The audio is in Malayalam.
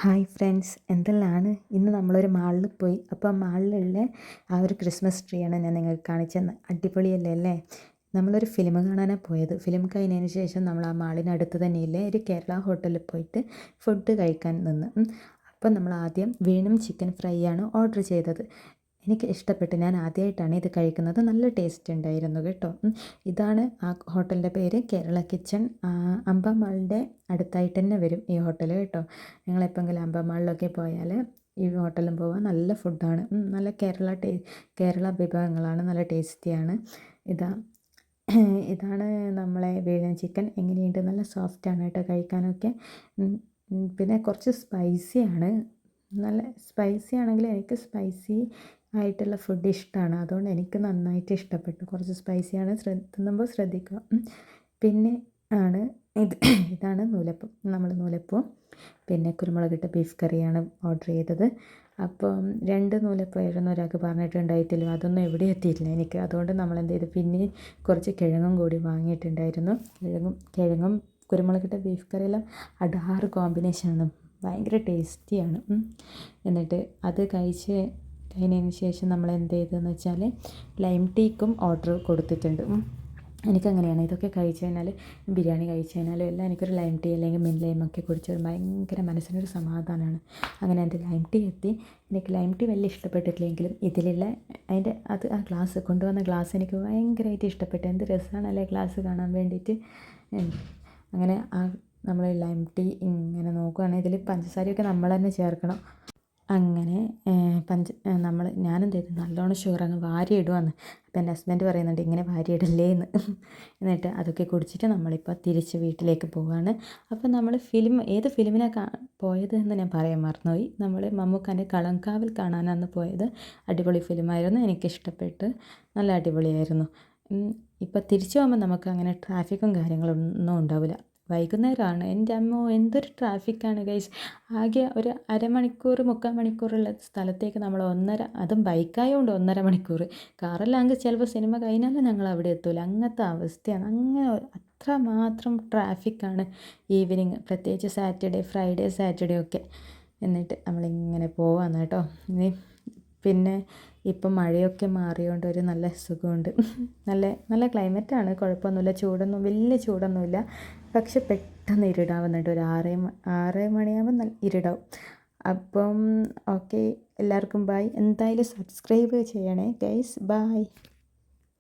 ഹായ് ഫ്രണ്ട്സ്, എന്തെല്ലാണ് ഇന്ന് നമ്മളൊരു മാളിൽ പോയി. അപ്പോൾ ആ മാളിലുള്ള ആ ഒരു ക്രിസ്മസ് ട്രീയാണ് ഞാൻ നിങ്ങൾക്ക് കാണിച്ചത്. അടിപൊളിയല്ലേ അല്ലേ? നമ്മളൊരു ഫിലിം കാണാനാണ് പോയത്. ഫിലിം കഴിഞ്ഞതിന് ശേഷം നമ്മൾ ആ മാളിനടുത്ത് തന്നെയില്ലേ ഒരു കേരള ഹോട്ടലിൽ പോയിട്ട് ഫുഡ് കഴിക്കാൻ നിന്ന്. അപ്പോൾ നമ്മൾ ആദ്യം വീണും ചിക്കൻ ഫ്രൈ ആണ് ഓർഡർ ചെയ്തത്. എനിക്ക് ഇഷ്ടപ്പെട്ടു. ഞാൻ ആദ്യമായിട്ടാണ് ഇത് കഴിക്കുന്നത്. നല്ല ടേസ്റ്റ് ഉണ്ടായിരുന്നു കേട്ടോ. ഇതാണ് ആ ഹോട്ടലിൻ്റെ പേര്, കേരള കിച്ചൺ. അമ്പമാളിൻ്റെ അടുത്തായിട്ട് തന്നെ വരും ഈ ഹോട്ടൽ കേട്ടോ. നിങ്ങളെപ്പോഴെങ്കിലും അമ്പമാളിലൊക്കെ പോയാൽ ഈ ഹോട്ടലിലും പോവാൻ നല്ല ഫുഡാണ്. നല്ല കേരള വിഭവങ്ങളാണ്, നല്ല ടേസ്റ്റിയാണ്. ഇതാ ഇതാണ് നമ്മളെ വീഴൻ ചിക്കൻ. എങ്ങനെയുണ്ട്? നല്ല സോഫ്റ്റാണ് കേട്ടോ കഴിക്കാനൊക്കെ. പിന്നെ കുറച്ച് സ്പൈസിയാണ്. നല്ല സ്പൈസി ആണെങ്കിൽ എനിക്ക് സ്പൈസി ആയിട്ടുള്ള ഫുഡ് ഇഷ്ടമാണ്. അതുകൊണ്ട് എനിക്ക് നന്നായിട്ട് ഇഷ്ടപ്പെട്ടു. കുറച്ച് സ്പൈസിയാണ്, തിന്നുമ്പോൾ ശ്രദ്ധിക്കുക. പിന്നെ ആണ് ഇതാണ് നൂലപ്പം. നമ്മൾ നൂലപ്പവും പിന്നെ കുരുമുളകിട്ട ബീഫ് കറിയാണ് ഓർഡർ ചെയ്തത്. അപ്പം 2 നൂലപ്പമായിരുന്നു ഒരാൾക്ക് പറഞ്ഞിട്ടുണ്ടായിട്ടില്ല. അതൊന്നും എവിടെ എത്തിയിട്ടില്ല എനിക്ക്. അതുകൊണ്ട് നമ്മൾ എന്ത് ചെയ്തു, പിന്നെ കുറച്ച് കിഴങ്ങും കൂടി വാങ്ങിയിട്ടുണ്ടായിരുന്നു. കിഴങ്ങും കുരുമുളകിട്ട ബീഫ് കറിയെല്ലാം അടാറ് കോമ്പിനേഷനാണ്, ഭയങ്കര ടേസ്റ്റിയാണ്. എന്നിട്ട് അത് കഴിഞ്ഞതിന് ശേഷം നമ്മൾ എന്ത് ചെയ്തതെന്ന് വെച്ചാൽ ലൈം ടീക്കും ഓർഡർ കൊടുത്തിട്ടുണ്ട്. എനിക്കങ്ങനെയാണ്. ഇതൊക്കെ കഴിച്ച് കഴിഞ്ഞാൽ, ബിരിയാണി കഴിച്ച് കഴിഞ്ഞാലും എല്ലാം എനിക്കൊരു ലൈം ടീ അല്ലെങ്കിൽ മിൻ ലൈമൊക്കെ കുടിച്ചാൽ ഭയങ്കര മനസ്സിനൊരു സമാധാനമാണ്. അങ്ങനെ എൻ്റെ ലൈം ടീ എത്തി. എനിക്ക് ലൈം ടീ വലിയ ഇഷ്ടപ്പെട്ടിട്ടില്ലെങ്കിലും ഇതിലുള്ള ആ ഗ്ലാസ് കൊണ്ടുവന്ന ഗ്ലാസ് എനിക്ക് ഭയങ്കരമായിട്ട് ഇഷ്ടപ്പെട്ടു. എന്ത് രസമാണല്ലേ ഗ്ലാസ് കാണാൻ വേണ്ടിയിട്ട്. അങ്ങനെ നമ്മൾ ലൈം ടീ ഇങ്ങനെ നോക്കുകയാണെങ്കിൽ ഇതിൽ പഞ്ചസാരയൊക്കെ നമ്മൾ തന്നെ ചേർക്കണം. അങ്ങനെ ഞാനെന്ത് ചെയ്തു, നല്ലോണം ഷുഗർ അങ്ങ് വാരിയിടുവാന്ന്. അപ്പോൾ എൻ്റെ ഹസ്ബൻഡ് പറയുന്നുണ്ട് ഇങ്ങനെ വാരിയിടല്ലേ എന്ന്. എന്നിട്ട് അതൊക്കെ കുടിച്ചിട്ട് നമ്മളിപ്പോൾ തിരിച്ച് വീട്ടിലേക്ക് പോവുകയാണ്. അപ്പോൾ നമ്മൾ ഏത് ഫിലിമിനാണ് പോയത് എന്ന് ഞാൻ പറയാൻ മറന്നുപോയി. നമ്മൾ മമ്മൂക്കാൻ്റെ കളംകാവൽ കാണാനാണ് പോയത്. അടിപൊളി ഫിലിമായിരുന്നു, എനിക്കിഷ്ടപ്പെട്ട്. നല്ല അടിപൊളിയായിരുന്നു. ഇപ്പോൾ തിരിച്ചു പോകുമ്പോൾ നമുക്ക് അങ്ങനെ ട്രാഫിക്കും കാര്യങ്ങളൊന്നും ഉണ്ടാവില്ല. വൈകുന്നേരമാണ്. എൻ്റെ അമ്മോ, എന്തൊരു ട്രാഫിക്കാണ് ഗൈസ്. ആകെ ഒരു അരമണിക്കൂർ 3/4 മണിക്കൂറുള്ള സ്ഥലത്തേക്ക് നമ്മൾ അതും ബൈക്കായതുകൊണ്ട് 1.5 മണിക്കൂർ. കാറിലാണെങ്കിൽ ചിലപ്പോൾ സിനിമ കഴിഞ്ഞാലും ഞങ്ങൾ അവിടെ എത്തൂല. അങ്ങനത്തെ അവസ്ഥയാണ്. അങ്ങനെ അത്രമാത്രം ട്രാഫിക്കാണ് ഈവനിങ്, പ്രത്യേകിച്ച് ഫ്രൈഡേ സാറ്റർഡേ ഒക്കെ. എന്നിട്ട് നമ്മളിങ്ങനെ പോവാന്ന് കേട്ടോ. പിന്നെ ഇപ്പം മഴയൊക്കെ മാറിയോണ്ട് ഒരു നല്ല സുഖമുണ്ട്. നല്ല ക്ലൈമറ്റാണ്, കുഴപ്പമൊന്നുമില്ല. വലിയ ചൂടൊന്നുമില്ല. പക്ഷെ പെട്ടെന്ന് ഇരുടാവുന്നുണ്ട്. ഒരു 6 മണിയാകുമ്പോൾ നല്ല ഇരുടാവും. അപ്പം ഓക്കെ, എല്ലാവർക്കും ബൈ. എന്തായാലും സബ്സ്ക്രൈബ് ചെയ്യണേ ഗൈസ്. ബൈ.